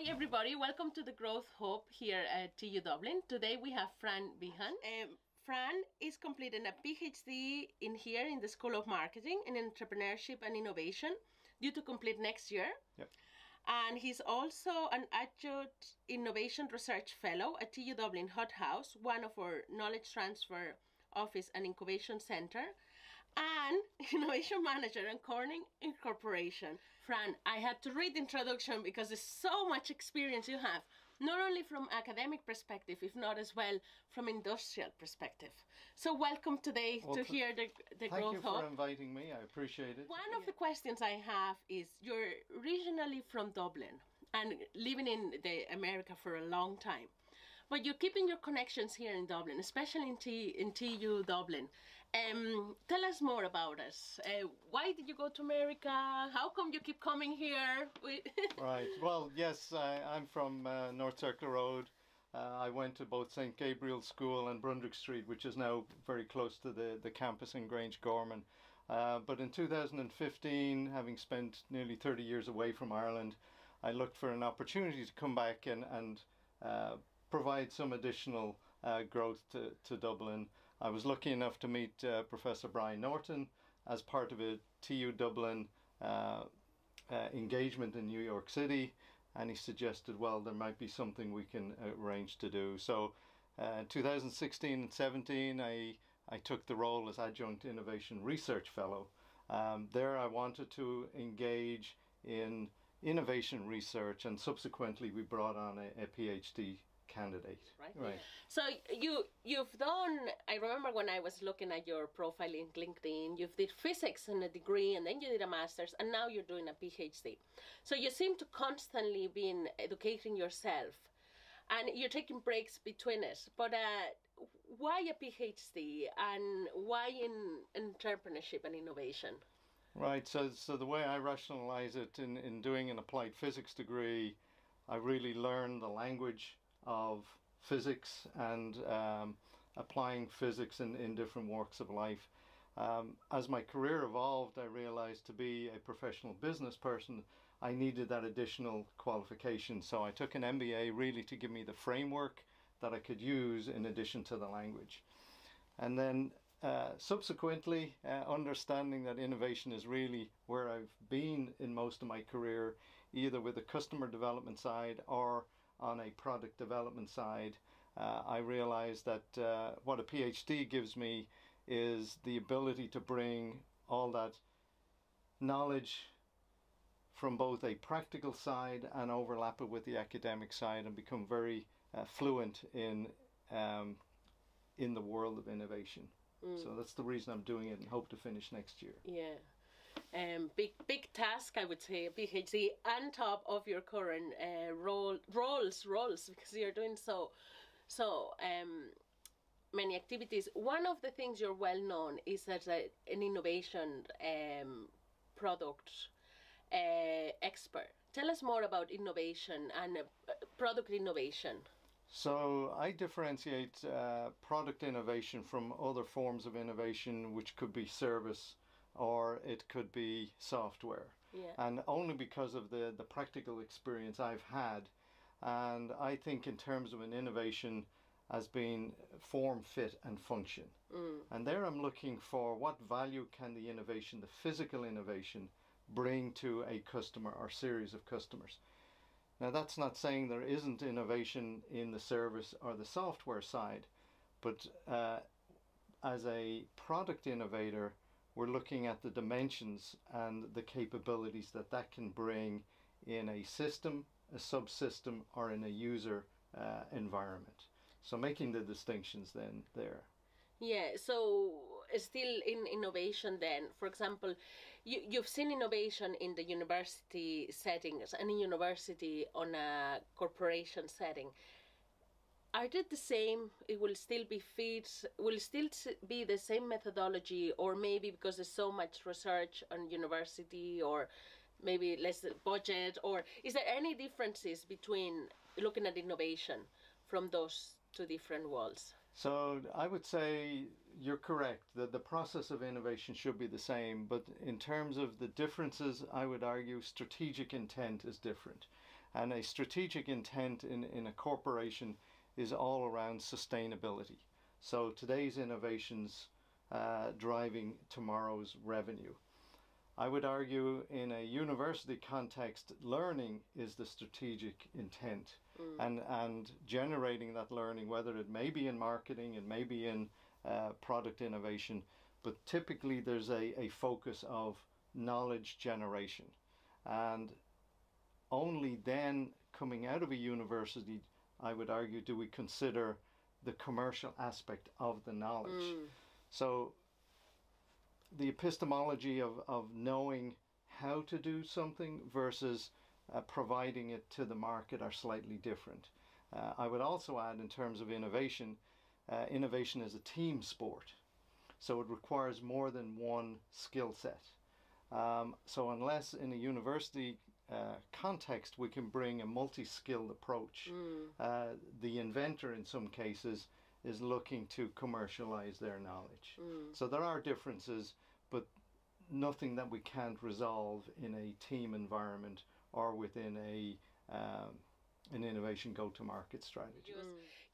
everybody, welcome to the GROWThhub here at TU Dublin. Today we have Fran Behan. Fran is completing a PhD here in the School of Marketing in Entrepreneurship and Innovation, due to complete next year. Yep. And he's also an Adjunct Innovation Research Fellow at TU Dublin GROWThub, one of our knowledge transfer office and incubation center, and innovation manager at Corning Incorporation. Fran, I had to read the introduction because there's so much experience you have, not only from academic perspective, if not as well from industrial perspective. So welcome today to hear the GROWThub. Thank you for inviting me. I appreciate it. One of the questions I have is, you're originally from Dublin and living in America for a long time. But you're keeping your connections here in Dublin, especially in TU Dublin. Tell us more about us. Why did you go to America? How come you keep coming here? Right. Well, yes, I'm from North Circular Road. I went to both St. Gabriel's School and Brundrick Street, which is now very close to the campus in Grange Gorman. But in 2015, having spent nearly 30 years away from Ireland, I looked for an opportunity to come back and provide some additional growth to Dublin. I was lucky enough to meet Professor Brian Norton as part of a TU Dublin engagement in New York City, and he suggested, well, there might be something we can arrange to do. So in 2016 and 17, I took the role as Adjunct Innovation Research Fellow. There I wanted to engage in innovation research, and subsequently we brought on a PhD candidate. Right. So you've done, I remember when I was looking at your profile in LinkedIn, you've did physics in a degree, and then you did a master's, and now you're doing a PhD. So you seem to constantly be educating yourself, and you're taking breaks between it. But why a PhD, and why in entrepreneurship and innovation? Right, so the way I rationalize it, in doing an applied physics degree, I really learned the language of physics and applying physics in different walks of life. As my career evolved, I realized to be a professional business person, I needed that additional qualification. So I took an MBA really to give me the framework that I could use in addition to the language. And then subsequently, understanding that innovation is really where I've been in most of my career, either with the customer development side or on a product development side, I realized that what a PhD gives me is the ability to bring all that knowledge from both a practical side and overlap it with the academic side, and become very fluent in the world of innovation. So that's the reason I'm doing it, and hope to finish next year. Yeah. Big task, I would say, a PhD on top of your current roles, because you're doing so many activities. One of the things you're well known is as an innovation product expert. Tell us more about innovation and product innovation. So I differentiate product innovation from other forms of innovation, which could be service or it could be software. Yeah. And only because of the practical experience I've had. And I think in terms of an innovation as being form, fit and function. And there I'm looking for what value can the innovation, the physical innovation, bring to a customer or series of customers. Now that's not saying there isn't innovation in the service or the software side, but as a product innovator, we're looking at the dimensions and the capabilities that can bring in a system, a subsystem, or in a user environment. So making the distinctions then there. Yeah, so still in innovation then, for example, you've seen innovation in the university settings and in university on a corporation setting. Are they the same? It will still be will still be the same methodology, or maybe because there's so much research on university, or maybe less budget, or is there any differences between looking at innovation from those two different worlds? So I would say you're correct that the process of innovation should be the same, but in terms of the differences, I would argue strategic intent is different. And a strategic intent in a corporation is all around sustainability. So today's innovations driving tomorrow's revenue. I would argue in a university context, learning is the strategic intent, and generating that learning, whether it may be in marketing, it may be in product innovation, but typically there's a focus of knowledge generation. And only then, coming out of a university, I would argue, do we consider the commercial aspect of the knowledge. So the epistemology of knowing how to do something versus providing it to the market are slightly different. I would also add, in terms of innovation, innovation is a team sport. So it requires more than one skill set. So unless in a university context we can bring a multi-skilled approach, the inventor in some cases is looking to commercialize their knowledge. So there are differences, but nothing that we can't resolve in a team environment or within an innovation go-to-market strategy.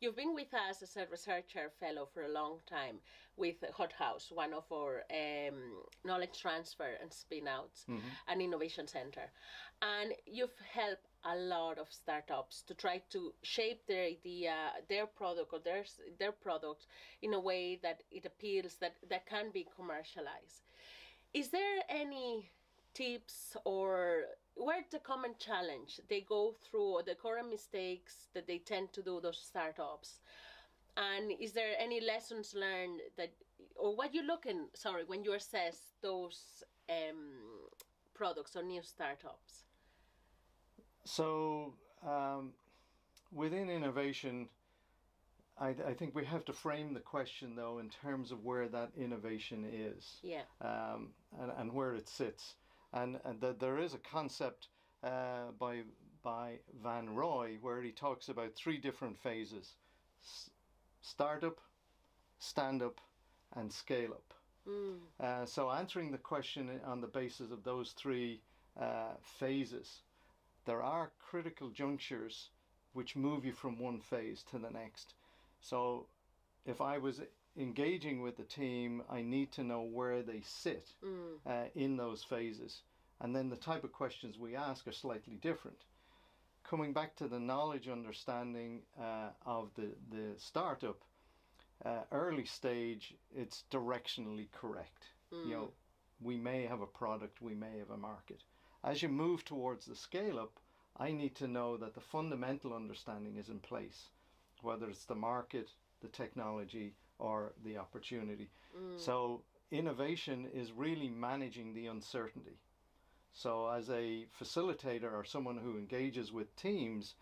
You've been with us as a researcher fellow for a long time with Hot House, one of our knowledge transfer and spin-outs and innovation center. And you've helped a lot of startups to try to shape their idea, their product, or their product in a way that it appeals, that can be commercialized. Is there any tips or where's the common challenge they go through, or the current mistakes that they tend to do, those startups? And is there any lessons learned that, or what you looking, when you assess those products or new startups? So within innovation, I think we have to frame the question, though, in terms of where that innovation is, and where it sits. And that there is a concept by Van Roy where he talks about three different phases: startup, stand-up, and scale-up. So answering the question on the basis of those three phases, there are critical junctures which move you from one phase to the next. So if I was engaging with the team, I need to know where they sit in those phases. And then the type of questions we ask are slightly different. Coming back to the knowledge understanding of the startup, early stage, it's directionally correct. You know, we may have a product, we may have a market. As you move towards the scale-up, I need to know that the fundamental understanding is in place, whether it's the market, the technology, or the opportunity. So innovation is really managing the uncertainty. So as a facilitator or someone who engages with teams,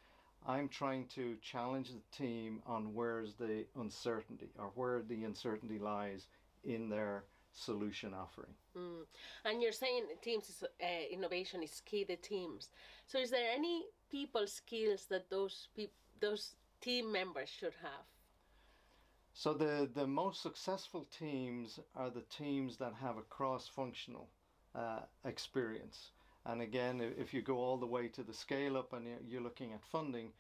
I'm trying to challenge the team on where's the uncertainty, or where the uncertainty lies in their solution offering. And you're saying teams is, innovation is key to teams. So is there any people skills that those team members should have? So the most successful teams are the teams that have a cross-functional experience. And again, if you go all the way to the scale-up and you're looking at funding,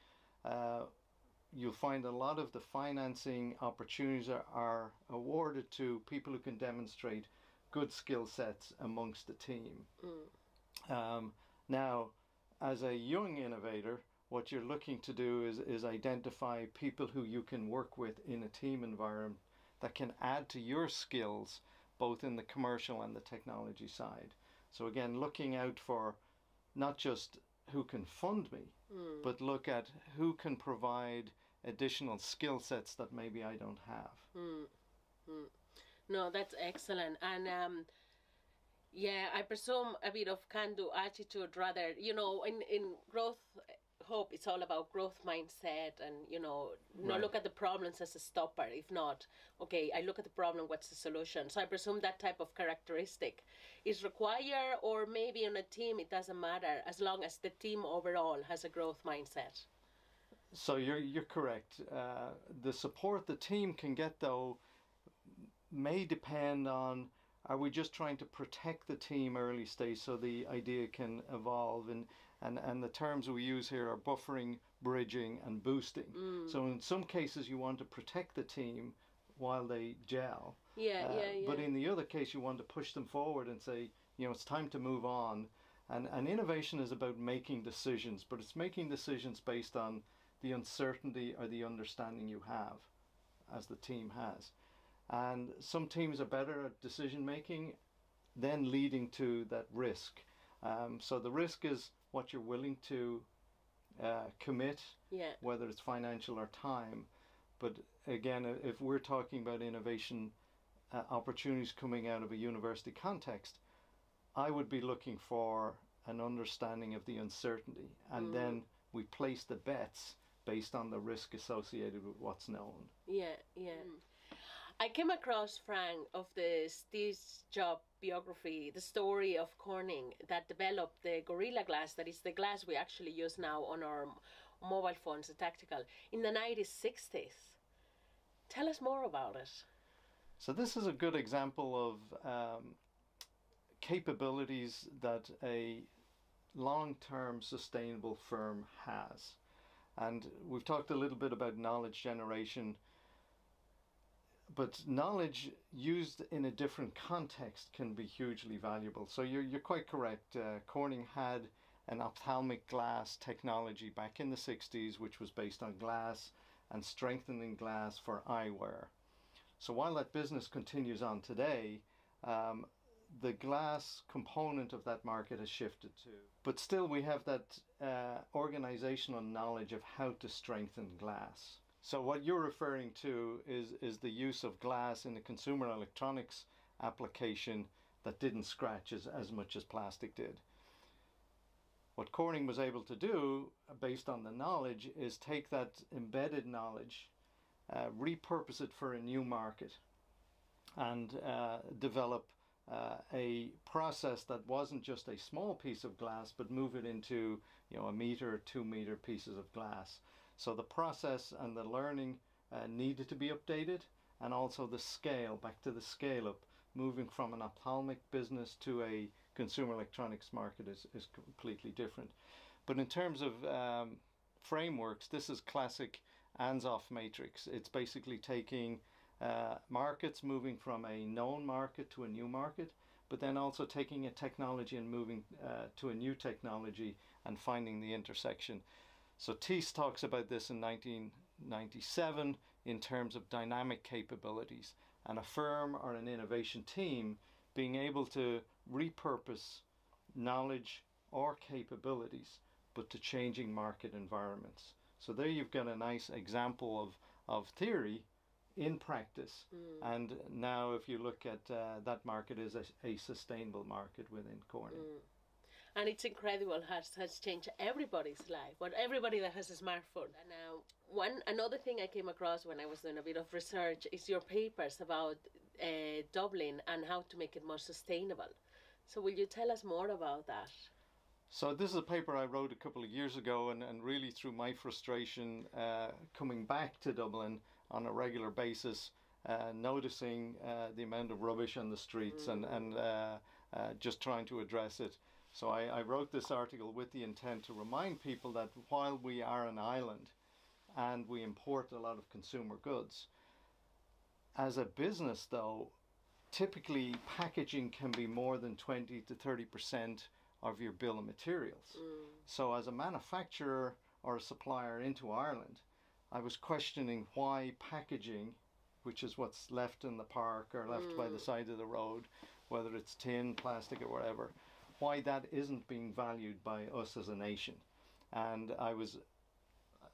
you'll find a lot of the financing opportunities are awarded to people who can demonstrate good skill sets amongst the team. Now, as a young innovator, what you're looking to do is identify people who you can work with in a team environment that can add to your skills, both in the commercial and the technology side. So again, looking out for not just who can fund me, but look at who can provide additional skill sets that maybe I don't have. No, that's excellent. And yeah, I presume a bit of can-do attitude rather, in GROWThub, it's all about growth mindset and, not look at the problems as a stopper. If not, okay, I look at the problem, what's the solution? So I presume that type of characteristic is required, or maybe on a team it doesn't matter as long as the team overall has a growth mindset. So you're correct. The support the team can get, though, may depend on, are we just trying to protect the team early stage so the idea can evolve? And the terms we use here are buffering, bridging, and boosting. So in some cases you want to protect the team while they gel. But in the other case you want to push them forward and say, you know, it's time to move on. And innovation is about making decisions, but it's making decisions based on the uncertainty or the understanding you have, as the team has. And some teams are better at decision making, then leading to that risk. So the risk is what you're willing to commit, whether it's financial or time. But again, if we're talking about innovation opportunities coming out of a university context, I would be looking for an understanding of the uncertainty, and then we place the bets based on the risk associated with what's known. I came across, Fran, of the Steve Jobs biography, the story of Corning that developed the Gorilla Glass, that is the glass we actually use now on our mobile phones, the tactical, in the 1960s. Tell us more about it. So this is a good example of capabilities that a long-term sustainable firm has. And we've talked a little bit about knowledge generation, but knowledge used in a different context can be hugely valuable. So you're quite correct. Corning had an ophthalmic glass technology back in the 60s, which was based on glass and strengthening glass for eyewear. So while that business continues on today, the glass component of that market has shifted too. But still we have that organizational knowledge of how to strengthen glass. So what you're referring to is the use of glass in a consumer electronics application that didn't scratch as much as plastic did. What Corning was able to do, based on the knowledge, is take that embedded knowledge, repurpose it for a new market, and develop a process that wasn't just a small piece of glass, but move it into, you know, 1 meter, 2 meter pieces of glass. So the process and the learning needed to be updated, and also the scale, back to the scale up, moving from an ophthalmic business to a consumer electronics market is completely different. But in terms of frameworks, this is classic Ansoff matrix. It's basically taking markets, moving from a known market to a new market, but then also taking a technology and moving to a new technology and finding the intersection. So Thies talks about this in 1997 in terms of dynamic capabilities, and a firm or an innovation team being able to repurpose knowledge or capabilities, but to changing market environments. So there you've got a nice example of theory in practice. And now if you look at that market is a sustainable market within Corning. And it's incredible how it has changed everybody's life, but everybody that has a smartphone. And now, another thing I came across when I was doing a bit of research is your papers about Dublin and how to make it more sustainable. So will you tell us more about that? So this is a paper I wrote a couple of years ago, and really through my frustration coming back to Dublin on a regular basis, noticing the amount of rubbish on the streets and just trying to address it. So I wrote this article with the intent to remind people that while we are an island and we import a lot of consumer goods, as a business though, typically packaging can be more than 20 to 30% of your bill of materials. So as a manufacturer or a supplier into Ireland, I was questioning why packaging, which is what's left in the park or left by the side of the road, whether it's tin, plastic or whatever, why that isn't being valued by us as a nation. And I was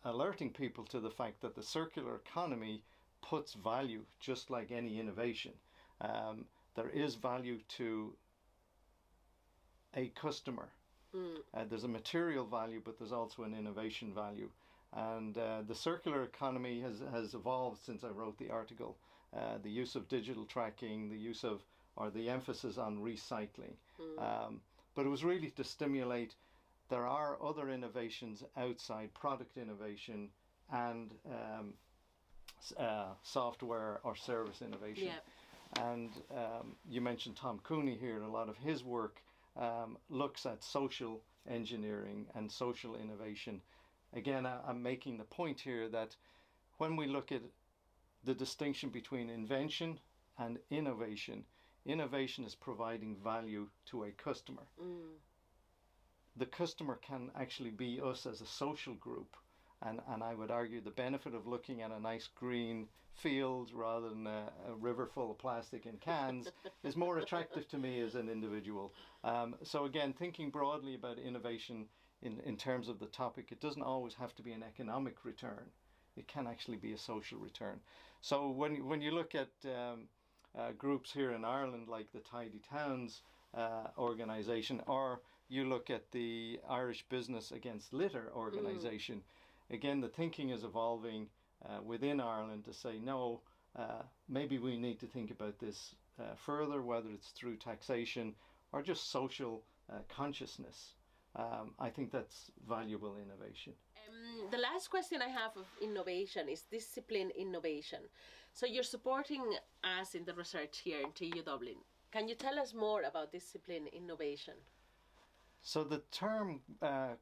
alerting people to the fact that the circular economy puts value just like any innovation. There is value to a customer. There's a material value, but there's also an innovation value. And the circular economy has evolved since I wrote the article. The use of digital tracking, the use of, or the emphasis on recycling. But it was really to stimulate, there are other innovations outside product innovation and software or service innovation. And you mentioned Tom Cooney here, and a lot of his work looks at social engineering and social innovation. Again, I'm making the point here that when we look at the distinction between invention and innovation, innovation is providing value to a customer. The customer can actually be us as a social group. And I would argue the benefit of looking at a nice green field rather than a river full of plastic and cans is more attractive to me as an individual. So again, thinking broadly about innovation in terms of the topic, it doesn't always have to be an economic return. It can actually be a social return. So when you look at groups here in Ireland like the Tidy Towns organisation, or you look at the Irish Business Against Litter organisation, again, the thinking is evolving within Ireland to say, no, maybe we need to think about this further, whether it's through taxation or just social consciousness. I think that's valuable innovation. The last question I have of innovation is discipline innovation. So you're supporting us in the research here in TU Dublin. Can you tell us more about discipline innovation? So the term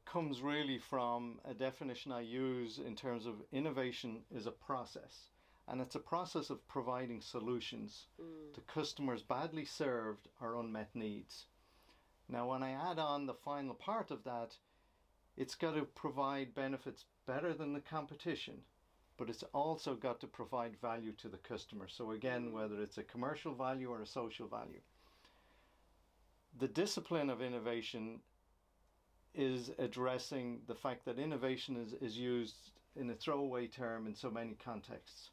comes really from a definition I use in terms of innovation is a process. And it's a process of providing solutions to customers badly served or unmet needs. Now, when I add on the final part of that, it's got to provide benefits better than the competition, but it's also got to provide value to the customer. So again, whether it's a commercial value or a social value. The discipline of innovation is addressing the fact that innovation is used in a throwaway term in so many contexts.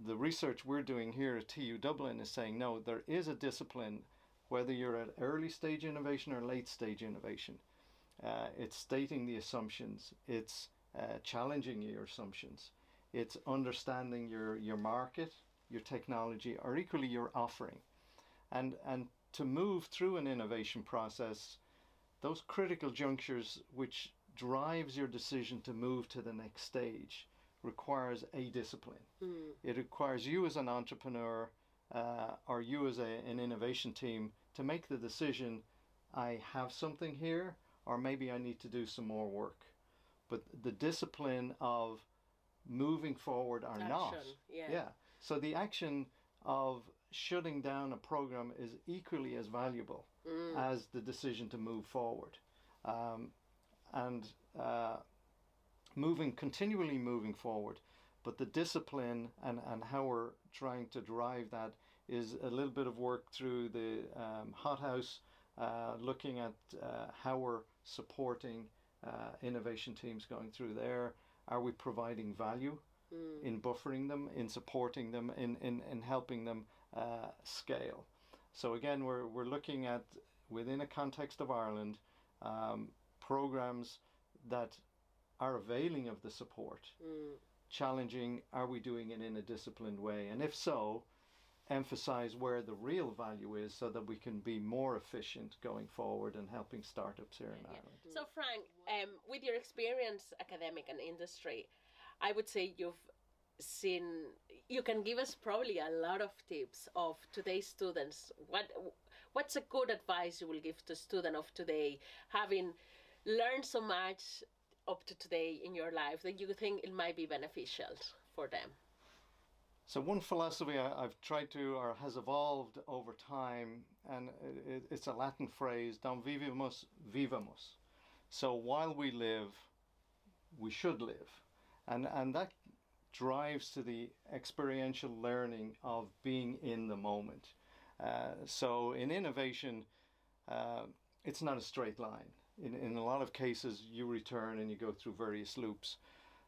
The research we're doing here at TU Dublin is saying, no, there is a discipline, whether you're at early stage innovation or late stage innovation. It's stating the assumptions, it's challenging your assumptions, it's understanding your market, your technology, or equally your offering. And to move through an innovation process, those critical junctures which drives your decision to move to the next stage requires a discipline. It requires you as an entrepreneur or you as an innovation team to make the decision, I have something here, or maybe I need to do some more work. But the discipline of moving forward or not. Yeah. So the action of shutting down a program is equally as valuable as the decision to move forward. Continually moving forward. But the discipline and how we're trying to drive that is a little bit of work through the hothouse, looking at how we're supporting innovation teams going through there. Are we providing value in buffering them, in supporting them, in helping them scale? So again, we're looking at, within a context of Ireland, programs that are availing of the support, challenging, are we doing it in a disciplined way? And if so, emphasize where the real value is so that we can be more efficient going forward and helping startups here in Ireland. So Frank, with your experience, academic and industry, I would say you can give us probably a lot of tips of today's students. What's a good advice you will give to a student of today, having learned so much up to today in your life that you think it might be beneficial for them? So one philosophy I've tried to, or has evolved over time, and it's a Latin phrase, dum vivimus, vivamus. So while we live, we should live. And that drives to the experiential learning of being in the moment. So in innovation, it's not a straight line. In a lot of cases, you return and you go through various loops.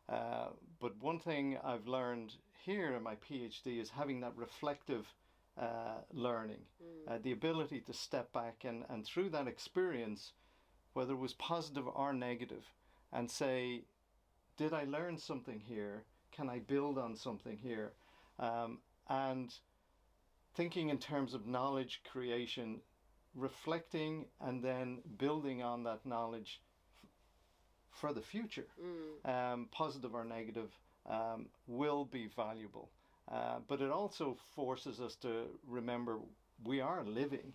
But one thing I've learned here in my PhD is having that reflective learning, the ability to step back and through that experience, whether it was positive or negative, and say, did I learn something here? Can I build on something here? And thinking in terms of knowledge creation, reflecting and then building on that knowledge for the future, positive or negative, will be valuable. But it also forces us to remember we are living.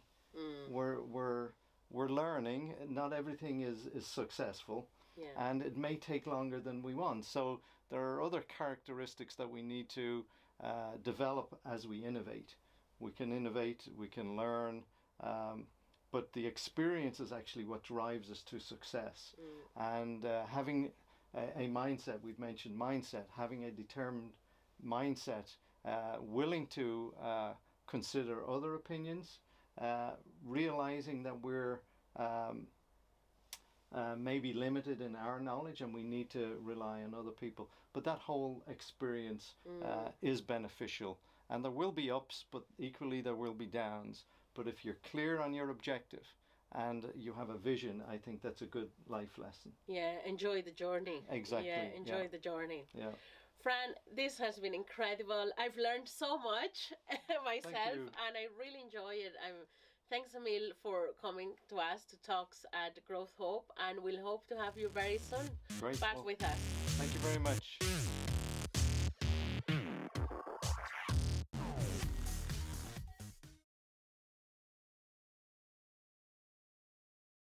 We're we're learning. Not everything is successful, Yeah. and it may take longer than we want. So there are other characteristics that we need to develop as we innovate. We can innovate, we can learn, but the experience is actually what drives us to success. And having a mindset, we've mentioned mindset, having a determined mindset, willing to consider other opinions, realizing that we're maybe limited in our knowledge and we need to rely on other people. But that whole experience is beneficial. And there will be ups, but equally there will be downs. But if you're clear on your objective and you have a vision, I think that's a good life lesson. Yeah, enjoy the journey. Exactly. Yeah, enjoy the journey. Yeah. Fran, this has been incredible. I've learned so much myself, and I really enjoy it. Thanks, Emil, for coming to us to talks at GROWThub, and we'll hope to have you very soon Great. back with us. Thank you very much.